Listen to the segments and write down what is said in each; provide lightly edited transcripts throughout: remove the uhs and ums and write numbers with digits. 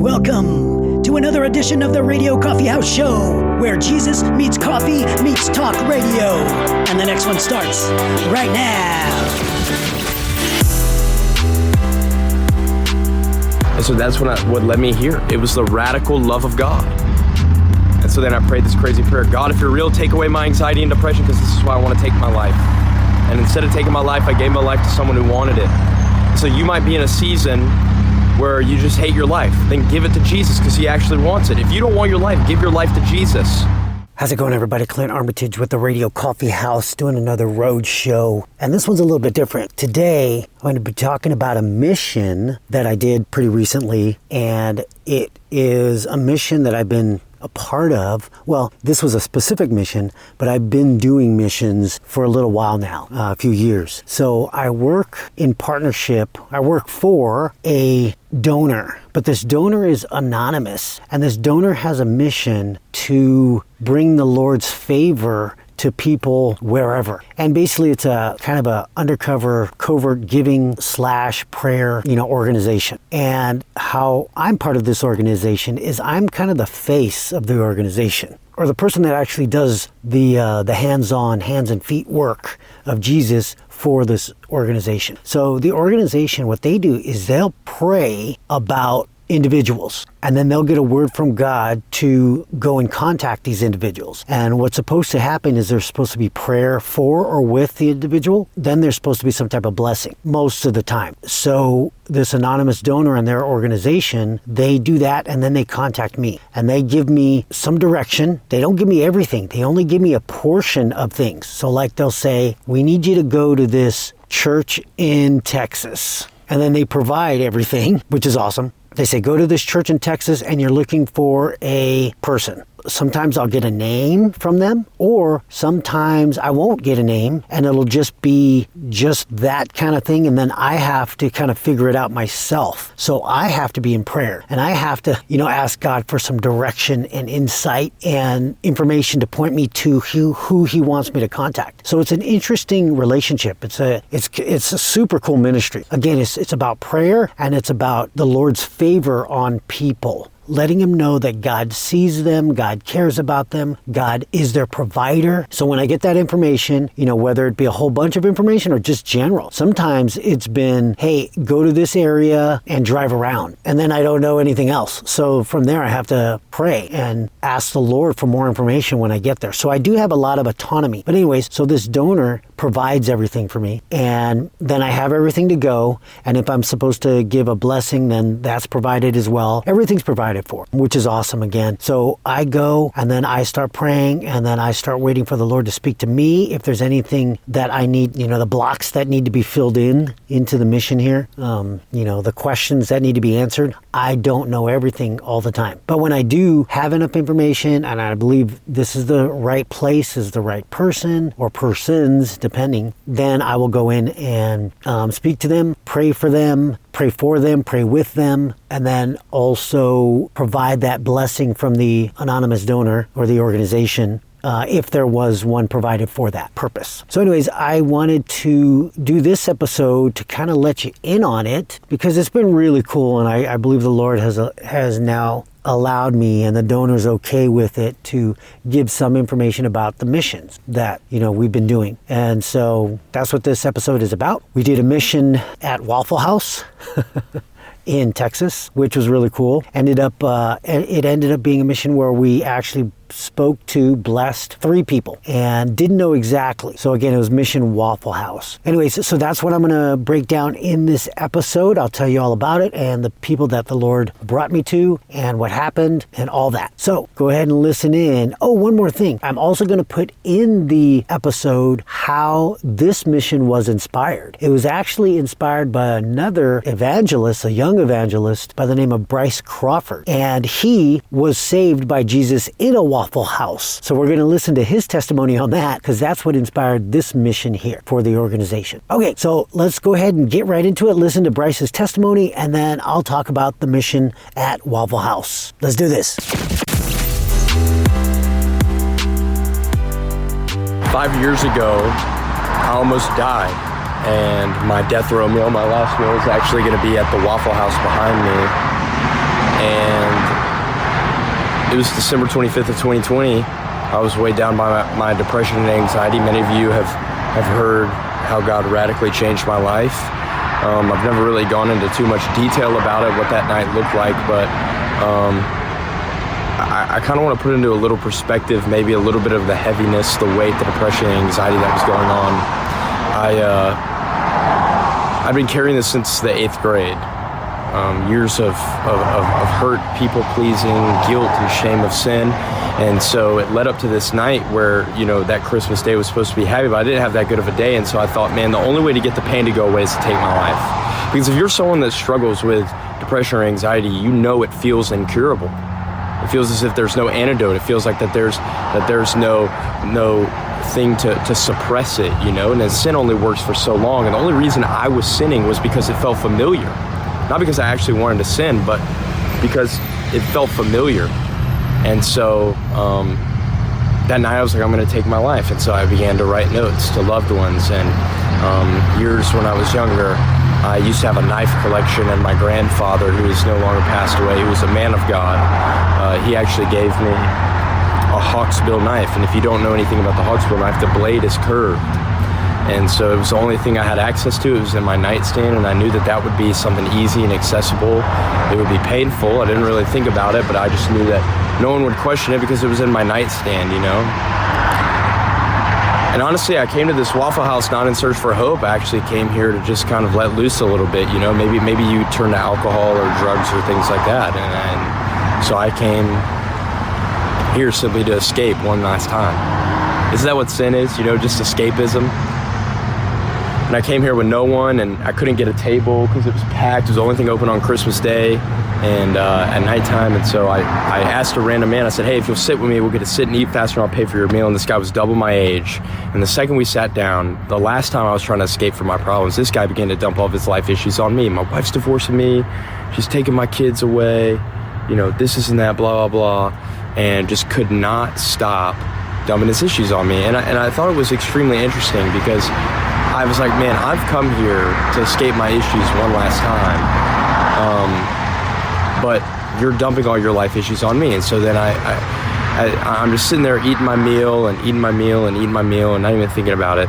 Welcome to another edition of the Radio Coffee House Show, where Jesus meets coffee meets talk radio. And the next one starts right now. And so that's what led me here. It was the radical love of God. And so then I prayed this crazy prayer: God, if you're real, take away my anxiety and depression, because this is why I want to take my life. And instead of taking my life, I gave my life to someone who wanted it. So you might be in a season where you just hate your life. Then give it to Jesus, because he actually wants it. If you don't want your life, give your life to Jesus. How's it going, everybody? Clint Armitage with the Radio Coffee House, doing another road show. And this one's a little bit different. Today, I'm going to be talking about a mission that I did pretty recently. And it is a mission that I've been a part of. Well, this was a specific mission, but I've been doing missions for a little while now, a few years. So I work in partnership. I work for a donor, but this donor is anonymous, and this donor has a mission to bring the Lord's favor to people wherever. And basically it's a kind of a undercover covert giving / prayer, organization. And how I'm part of this organization is I'm kind of the face of the organization, or the person that actually does the hands-on, hands and feet work of Jesus for this organization. So the organization, what they do is they'll pray about individuals, and then they'll get a word from God to go and contact these individuals. And what's supposed to happen is there's supposed to be prayer for or with the individual. Then there's supposed to be some type of blessing most of the time. So this anonymous donor and their organization, they do that, and then they contact me and they give me some direction. They don't give me everything. They only give me a portion of things. So like they'll say, we need you to go to this church in Texas. And then they provide everything, which is awesome. They say, go to this church in Texas and you're looking for a person. Sometimes I'll get a name from them, or sometimes I won't get a name and it'll just be just that kind of thing. And then I have to kind of figure it out myself. So I have to be in prayer, and I have to, ask God for some direction and insight and information to point me to who he wants me to contact. So it's an interesting relationship. It's a super cool ministry. Again, it's about prayer, and it's about the Lord's favor on people, letting them know that God sees them, God cares about them, God is their provider. So when I get that information, whether it be a whole bunch of information or just general, sometimes it's been, hey, go to this area and drive around. And then I don't know anything else. So from there, I have to pray and ask the Lord for more information when I get there. So I do have a lot of autonomy. But anyways, so this donor provides everything for me, and then I have everything to go. And if I'm supposed to give a blessing, then that's provided as well. Everything's provided for, which is awesome again. So I go, and then I start praying, and then I start waiting for the Lord to speak to me. If there's anything that I need, the blocks that need to be filled into the mission here, the questions that need to be answered. I don't know everything all the time. But when I do have enough information, and I believe this is the right place, is the right person or persons, depending, then I will go in and speak to them, pray for them, pray with them, and then also provide that blessing from the anonymous donor or the organization, if there was one provided for that purpose. So anyways, I wanted to do this episode to kind of let you in on it, because it's been really cool, and I believe the Lord has now allowed me, and the donor's okay with it, to give some information about the missions that we've been doing. And so that's what this episode is about. We did a mission at Waffle House in Texas, which was really cool. It ended up being a mission where we actually blessed 3 people and didn't know exactly. So again, it was Mission Waffle House. Anyways, so that's what I'm going to break down in this episode. I'll tell you all about it and the people that the Lord brought me to and what happened and all that. So go ahead and listen in. Oh, one more thing. I'm also going to put in the episode how this mission was inspired. It was actually inspired by another evangelist, a young evangelist by the name of Bryce Crawford. And he was saved by Jesus in a Waffle House. So we're going to listen to his testimony on that, because that's what inspired this mission here for the organization. Okay, so let's go ahead and get right into it. Listen to Bryce's testimony, and then I'll talk about the mission at Waffle House. Let's do this. 5 years ago, I almost died, and my death row meal, my last meal, is actually going to be at the Waffle House behind me. And it was December 25th of 2020. I was weighed down by my depression and anxiety. Many of you have heard how God radically changed my life. I've never really gone into too much detail about it, what that night looked like, but I kind of want to put into a little perspective, maybe a little bit of the heaviness, the weight, the depression, and anxiety that was going on. I've been carrying this since the 8th grade. Years of hurt, people pleasing, guilt and shame of sin. And so it led up to this night where, that Christmas day was supposed to be happy, but I didn't have that good of a day. And so I thought, man, the only way to get the pain to go away is to take my life. Because if you're someone that struggles with depression or anxiety, it feels incurable. It feels as if there's no antidote. It feels like that there's no thing to suppress it, and then sin only works for so long. And the only reason I was sinning was because it felt familiar. Not because I actually wanted to sin, but because it felt familiar. And so that night I was like, I'm going to take my life. And so I began to write notes to loved ones. And years when I was younger, I used to have a knife collection, and my grandfather, who is no longer passed away, who was a man of God, he actually gave me a hawksbill knife. And if you don't know anything about the hawksbill knife, the blade is curved. And so it was the only thing I had access to. It was in my nightstand, and I knew that would be something easy and accessible. It would be painful. I didn't really think about it, but I just knew that no one would question it because it was in my nightstand, And honestly, I came to this Waffle House not in search for hope. I actually came here to just kind of let loose a little bit, Maybe you turn to alcohol or drugs or things like that. And so I came here simply to escape one last time. Isn't that what sin is? Just escapism. And I came here with no one, and I couldn't get a table because it was packed. It was the only thing open on Christmas Day and at nighttime. And so I asked a random man, I said, hey, if you'll sit with me, we'll get to sit and eat faster and I'll pay for your meal. And this guy was double my age. And the second we sat down, the last time I was trying to escape from my problems, this guy began to dump all of his life issues on me. My wife's divorcing me. She's taking my kids away. This isn't that, blah, blah, blah. And just could not stop dumping his issues on me. And I thought it was extremely interesting because I was like, man, I've come here to escape my issues one last time. But you're dumping all your life issues on me. And so then I'm just sitting there eating my meal and eating my meal and eating my meal and not even thinking about it.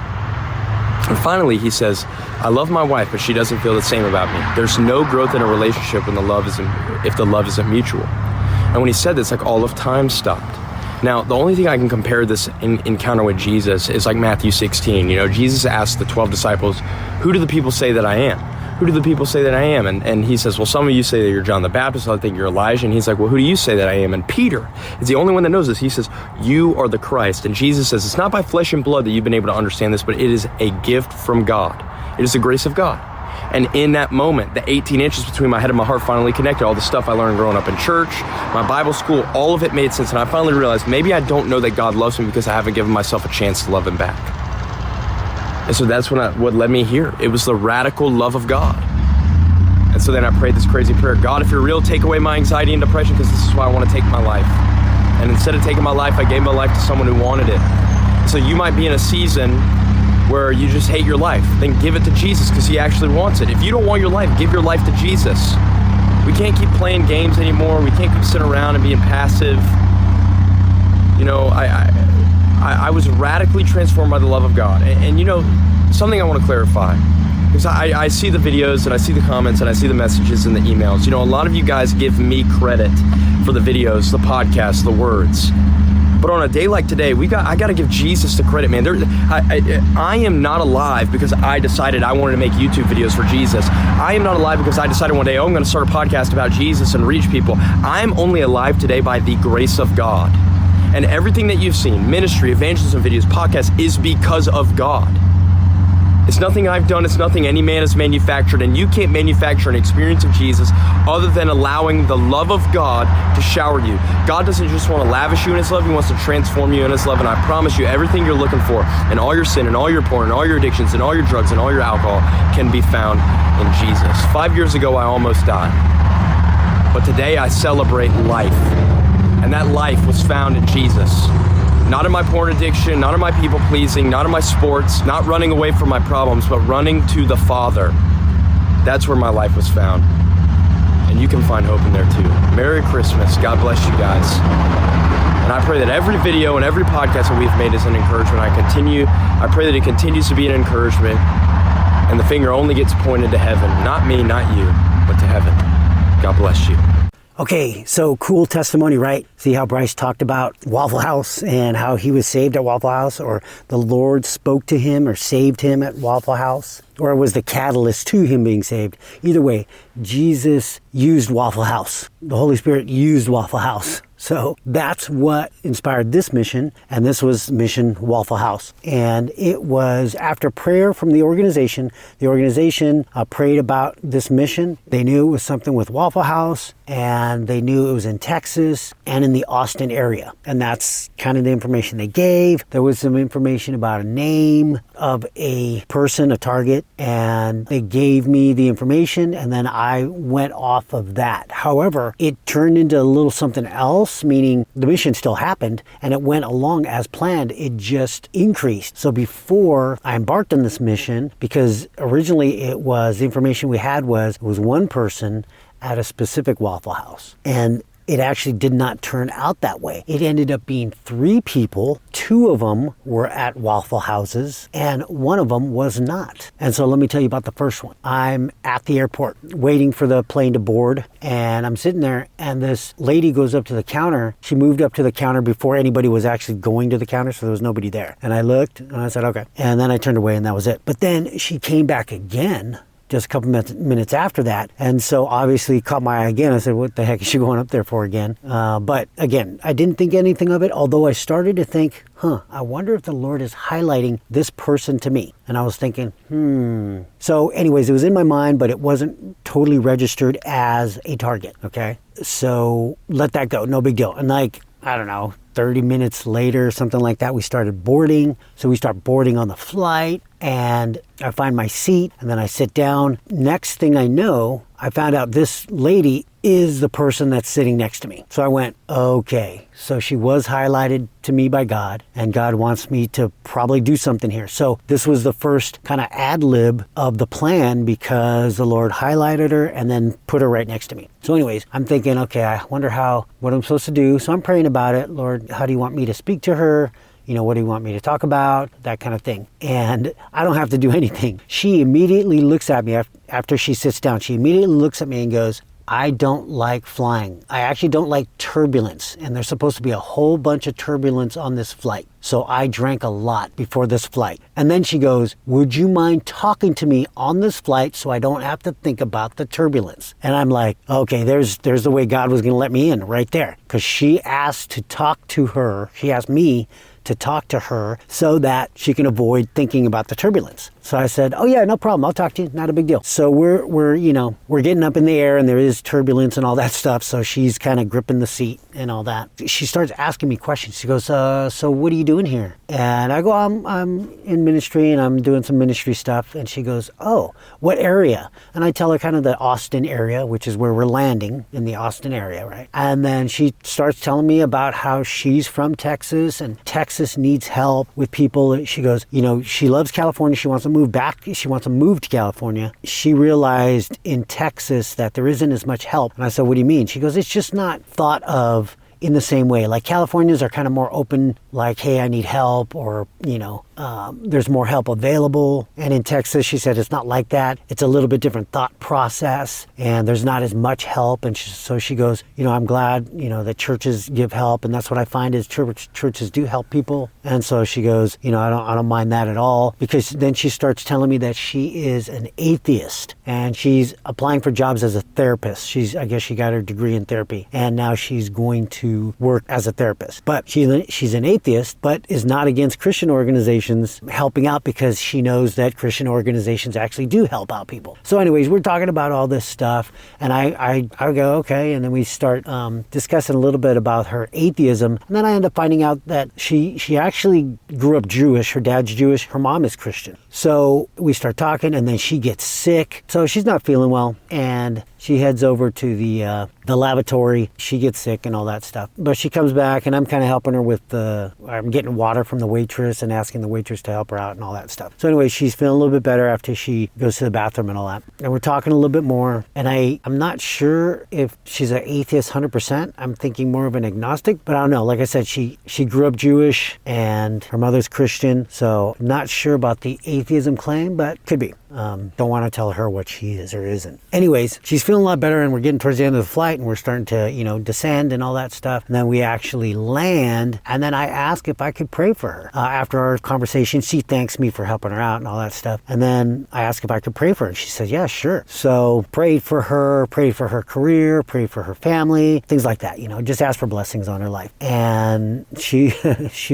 And finally he says, I love my wife, but she doesn't feel the same about me. There's no growth in a relationship if the love isn't mutual. And when he said this, like all of time stopped. Now, the only thing I can compare this encounter with Jesus is like Matthew 16. Jesus asked the 12 disciples, who do the people say that I am? Who do the people say that I am? And he says, well, some of you say that you're John the Baptist. I think you're Elijah. And he's like, well, who do you say that I am? And Peter is the only one that knows this. He says, you are the Christ. And Jesus says, it's not by flesh and blood that you've been able to understand this, but it is a gift from God. It is the grace of God. And in that moment, the 18 inches between my head and my heart finally connected. All the stuff I learned growing up in church, my Bible school, all of it made sense. And I finally realized maybe I don't know that God loves me because I haven't given myself a chance to love him back. And so that's what led me here. It was the radical love of God. And so then I prayed this crazy prayer. God, if you're real, take away my anxiety and depression because this is why I want to take my life. And instead of taking my life, I gave my life to someone who wanted it. So you might be in a season where you just hate your life, then give it to Jesus because he actually wants it. If you don't want your life, give your life to Jesus. We can't keep playing games anymore. We can't keep sitting around and being passive. I was radically transformed by the love of God. And something I want to clarify, because I see the videos and I see the comments and I see the messages and the emails. A lot of you guys give me credit for the videos, the podcasts, the words. But on a day like today, I got to give Jesus the credit, man. I am not alive because I decided I wanted to make YouTube videos for Jesus. I am not alive because I decided one day, I'm going to start a podcast about Jesus and reach people. I'm only alive today by the grace of God. And everything that you've seen, ministry, evangelism videos, podcasts, is because of God. It's nothing I've done. It's nothing any man has manufactured. And you can't manufacture an experience of Jesus other than allowing the love of God to shower you. God doesn't just want to lavish you in his love. He wants to transform you in his love. And I promise you, everything you're looking for and all your sin and all your porn and all your addictions and all your drugs and all your alcohol can be found in Jesus. 5 years ago, I almost died. But today I celebrate life. And that life was found in Jesus. Not in my porn addiction, not in my people pleasing, not in my sports, not running away from my problems, but running to the Father. That's where my life was found. and you can find hope in there too. Merry Christmas. God bless you guys. And I pray that every video and every podcast that we've made is an encouragement. I pray that it continues to be an encouragement, and the finger only gets pointed to heaven. Not me, not you, but to heaven. God bless you. Okay, so cool testimony, right? See how Bryce talked about Waffle House and how he was saved at Waffle House, or the Lord spoke to him or saved him at Waffle House, or it was the catalyst to him being saved. Either way, Jesus used Waffle House. The Holy Spirit used Waffle House. So that's what inspired this mission, and this was Mission Waffle House. And it was after prayer from the organization prayed about this mission. They knew it was something with Waffle House, and they knew it was in Texas and in the Austin area. And that's kind of the information they gave. There was some information about a name of a person, a target, and they gave me the information, and then I went off of that. However, it turned into a little something else, meaning the mission still happened and it went along as planned. It just increased. So before I embarked on this mission, because originally the information we had was, it was one person at a specific Waffle House, and it actually did not turn out that way. It ended up being 3 people. 2 of them were at Waffle Houses and 1 of them was not. And so let me tell you about the first one. I'm at the airport waiting for the plane to board, and I'm sitting there, and this lady goes up to the counter. She moved up to the counter before anybody was actually going to the counter, so there was nobody there. And I looked and I said, okay. And then I turned away and that was it. But then she came back again just a couple minutes after that. And so obviously caught my eye again. I said, what the heck is she going up there for again? But again, I didn't think anything of it, although I started to think, I wonder if the Lord is highlighting this person to me. And I was thinking, So anyways, it was in my mind, but it wasn't totally registered as a target, okay? So let that go, no big deal. And I don't know, 30 minutes later, something like that, we started boarding. So we start boarding on the flight, and I find my seat, and then I sit down. Next thing I know, I found out this lady is the person that's sitting next to me. So I went, okay, so she was highlighted to me by God, and God wants me to probably do something here. So this was the first kind of ad lib of the plan, because the Lord highlighted her and then put her right next to me. So anyways, I'm thinking, okay, I wonder what I'm supposed to do. So I'm praying about it. Lord, how do you want me to speak to her? What do you want me to talk about? That kind of thing. And I don't have to do anything. She immediately looks at me after she sits down. She immediately looks at me and goes, I don't like flying. I actually don't like turbulence. And there's supposed to be a whole bunch of turbulence on this flight. So I drank a lot before this flight. And then she goes, would you mind talking to me on this flight so I don't have to think about the turbulence? And I'm like, okay, there's the way God was going to let me in right there. Because she asked to talk to her. She asked me to talk to her so that she can avoid thinking about the turbulence. So I said, oh yeah, no problem. I'll talk to you. Not a big deal. So we're getting up in the air and there is turbulence and all that stuff. So she's kind of gripping the seat and all that. She starts asking me questions. She goes, so what are you doing here? And I go, I'm in ministry and I'm doing some ministry stuff. And she goes, oh, what area? And I tell her kind of the Austin area, which is where we're landing, in the Austin area, right? And then she starts telling me about how she's from Texas and Texas needs help with people. She goes, she loves California. She wants to move back. She wants to move to California. She realized in Texas that there isn't as much help. And I said, what do you mean? She goes, it's just not thought of in the same way. Like Californians are kind of more open, like, hey, I need help, or, there's more help available. And in Texas, she said, it's not like that. It's a little bit different thought process and there's not as much help. And so she goes, I'm glad, that churches give help. And that's what I find is churches do help people. And so she goes, I don't mind that at all, because then she starts telling me that she is an atheist and she's applying for jobs as a therapist. I guess she got her degree in therapy and now she's going to work as a therapist. But she's an atheist, but is not against Christian organizations helping out, because she knows that Christian organizations actually do help out people. So anyways, we're talking about all this stuff and I go, okay. And then we start discussing a little bit about her atheism. And then I end up finding out that she actually grew up Jewish. Her dad's Jewish. Her mom is Christian. So we start talking and then she gets sick. So she's not feeling well and she heads over to the lavatory. She gets sick and all that stuff. But she comes back, and I'm kind of helping her with I'm getting water from the waitress and asking the waitress to help her out and all that stuff. So anyway, she's feeling a little bit better after she goes to the bathroom and all that. And we're talking a little bit more. And I'm not sure if she's an atheist 100%. I'm thinking more of an agnostic, but I don't know. Like I said, she grew up Jewish and her mother's Christian. So not sure about the atheism claim, but could be. Don't want to tell her what she is or isn't. Anyways, she's feeling a lot better, and we're getting towards the end of the flight, and we're starting to, descend and all that stuff. And then we actually land, and then I ask if I could pray for her. After our conversation, she thanks me for helping her out and all that stuff. And then I asked if I could pray for her, and she said, yeah, sure. So prayed for her career, prayed for her family, things like that, just asked for blessings on her life. And she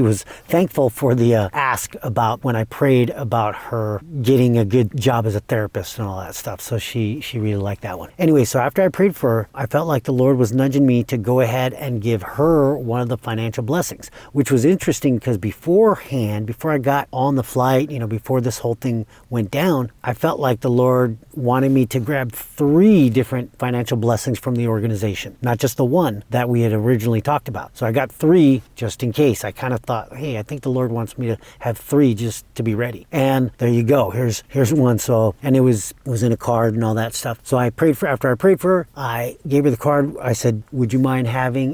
was thankful for the ask about when I prayed about her getting a good job as a therapist and all that stuff. So she really liked that one. Anyway, so after I prayed for her, I felt like the Lord was nudging me to go ahead and give her one of the financial blessings, which was interesting because before I got on the flight, before this whole thing went down, I felt like the Lord wanted me to grab 3 different financial blessings from the organization, not just the one that we had originally talked about. So I got 3 just in case. I kind of thought, hey, I think the Lord wants me to have 3 just to be ready. And there you go. Here's one. So, and it was in a card and all that stuff. So after I prayed for her, I gave her the card. I said, would you mind having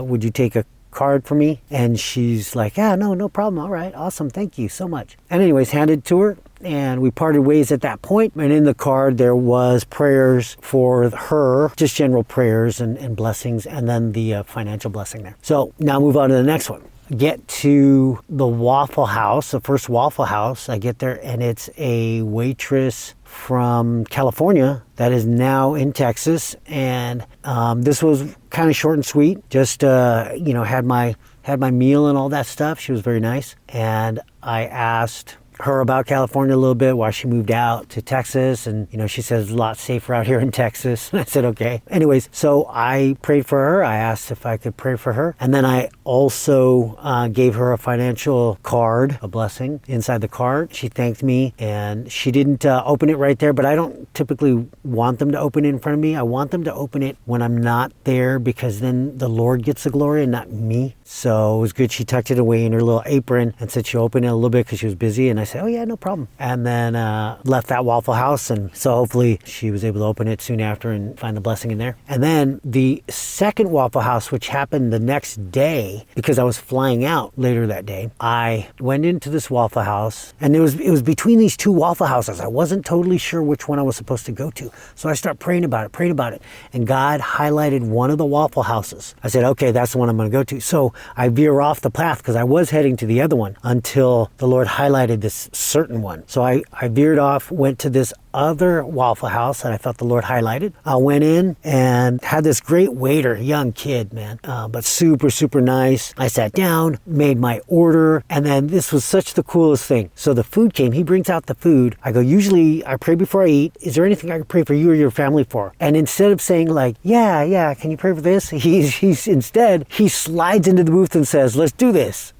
would you take a card for me? And she's like, yeah, no problem. All right, awesome. Thank you so much. And anyways, handed to her. And we parted ways at that point. And in the card, there was prayers for her, just general prayers and blessings, and then the financial blessing there. So now move on to the next one. Get to the Waffle House, the first Waffle House. I get there, and it's a waitress from California that is now in Texas. And this was kind of short and sweet. Just had my meal and all that stuff. She was very nice. And I asked her about California a little bit, why she moved out to Texas. And, she says it's a lot safer out here in Texas. I said, okay. Anyways, so I prayed for her. I asked if I could pray for her. And then I also gave her a financial card, a blessing inside the card. She thanked me, and she didn't open it right there, but I don't typically want them to open it in front of me. I want them to open it when I'm not there, because then the Lord gets the glory and not me. So it was good. She tucked it away in her little apron and said she'll open it a little bit because she was busy. And I said, oh yeah, no problem. And then left that Waffle House. And so hopefully she was able to open it soon after and find the blessing in there. And then the second Waffle House, which happened the next day, because I was flying out later that day, I went into this Waffle House, and it was between these 2 Waffle Houses. I wasn't totally sure which one I was supposed to go to. So I started praying about it. And God highlighted one of the Waffle Houses. I said, okay, that's the one I'm going to go to. So I veer off the path because I was heading to the other one until the Lord highlighted this certain one. So I veered off, went to this other Waffle House that I felt the Lord highlighted. I went in and had this great waiter, young kid, man, but super, super nice. I sat down, made my order, and then this was such the coolest thing. So the food came. He brings out the food. I go, usually I pray before I eat. Is there anything I can pray for you or your family for? And instead of saying like, yeah, can you pray for this? Instead, he slides into the booth and says, let's do this.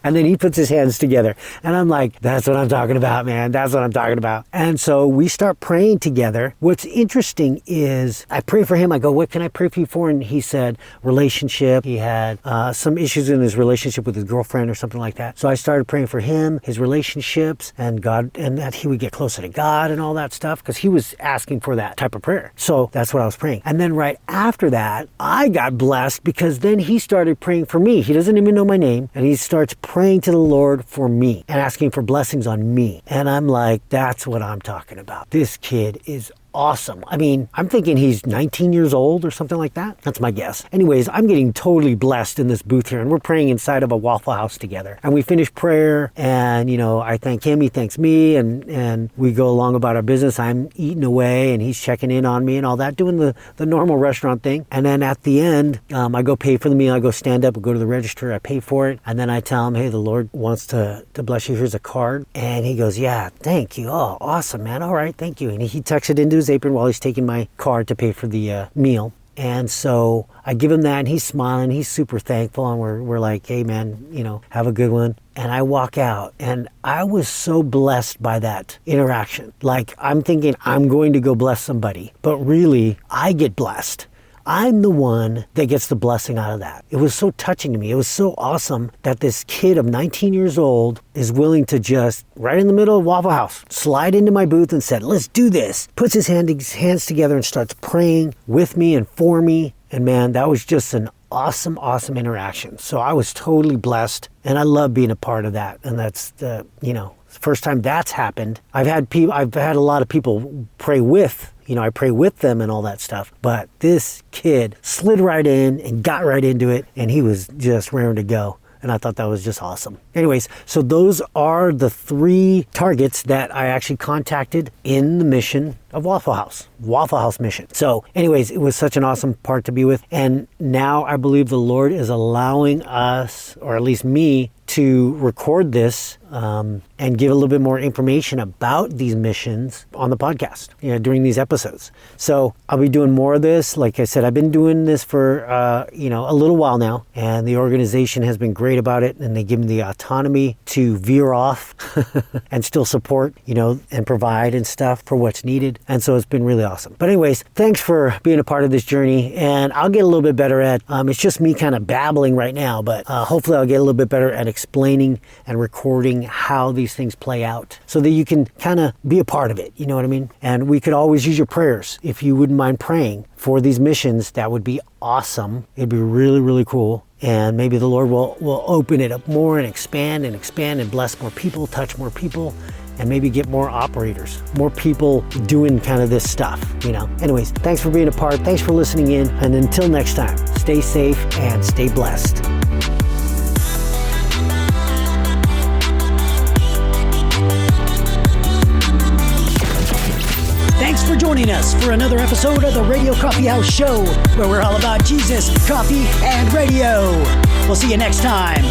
And then he puts his hands together. And I'm like, that's what I'm talking about, man. That's what I'm talking about. And so we start praying together. What's interesting is I pray for him. I go, what can I pray for you for? And he said, relationship. He had some issues in his relationship with his girlfriend or something like that. So I started praying for him, his relationships, and God, and that he would get closer to God and all that stuff, because he was asking for that type of prayer. So that's what I was praying. And then right after that, I got blessed, because then he started praying for me. He doesn't even know my name. And he starts praying to the Lord for me and asking for blessings on me. And I'm like, that's what I'm talking about. This kid is awesome. I mean, I'm thinking he's 19 years old or something like that. That's my guess. Anyways, I'm getting totally blessed in this booth here, and we're praying inside of a Waffle House together. And we finish prayer, and I thank him, he thanks me, and we go along about our business. I'm eating away, and he's checking in on me and all that, doing the normal restaurant thing. And then at the end, I go pay for the meal. I go stand up and go to the register. I pay for it. And then I tell him, hey, the Lord wants to bless you. Here's a card. And he goes, yeah, thank you. Oh, awesome, man. All right, thank you. And he tucks it into his apron while he's taking my card to pay for the meal. And so I give him that, and he's smiling, he's super thankful, and we're like, hey man, have a good one. And I walk out, and I was so blessed by that interaction. Like, I'm thinking I'm going to go bless somebody, but really I get blessed. I'm the one that gets the blessing out of that. It was so touching to me. It was so awesome that this kid of 19 years old is willing to just, right in the middle of Waffle House, slide into my booth and said, let's do this. Puts his hands together and starts praying with me and for me. And man, that was just an awesome interaction. So I was totally blessed, and I love being a part of that. And that's the first time that's happened. I've had a lot of people pray with. I pray with them and all that stuff. But this kid slid right in and got right into it, and he was just raring to go. And I thought that was just awesome. Anyways, so those are the 3 targets that I actually contacted in the mission of Waffle House mission. So anyways, it was such an awesome part to be with. And now I believe the Lord is allowing us, or at least me, to record this and give a little bit more information about these missions on the podcast during these episodes. So I'll be doing more of this. Like I said, I've been doing this for a little while now, and the organization has been great about it, and they give me the autonomy to veer off and still support and provide and stuff for what's needed. And so it's been really awesome. But anyways, thanks for being a part of this journey, and I'll get a little bit better at it's just me kind of babbling right now, but hopefully I'll get a little bit better at explaining and recording how these things play out so that you can kind of be a part of it. You know what I mean? And we could always use your prayers. If you wouldn't mind praying for these missions, that would be awesome. It'd be really, really cool. And maybe the Lord will open it up more and expand and bless more people, touch more people, and maybe get more operators, more people doing kind of this stuff, Anyways, thanks for being a part. Thanks for listening in. And until next time, stay safe and stay blessed. Thanks for joining us for another episode of the Radio Coffee House Show, where we're all about Jesus, coffee, and radio. We'll see you next time.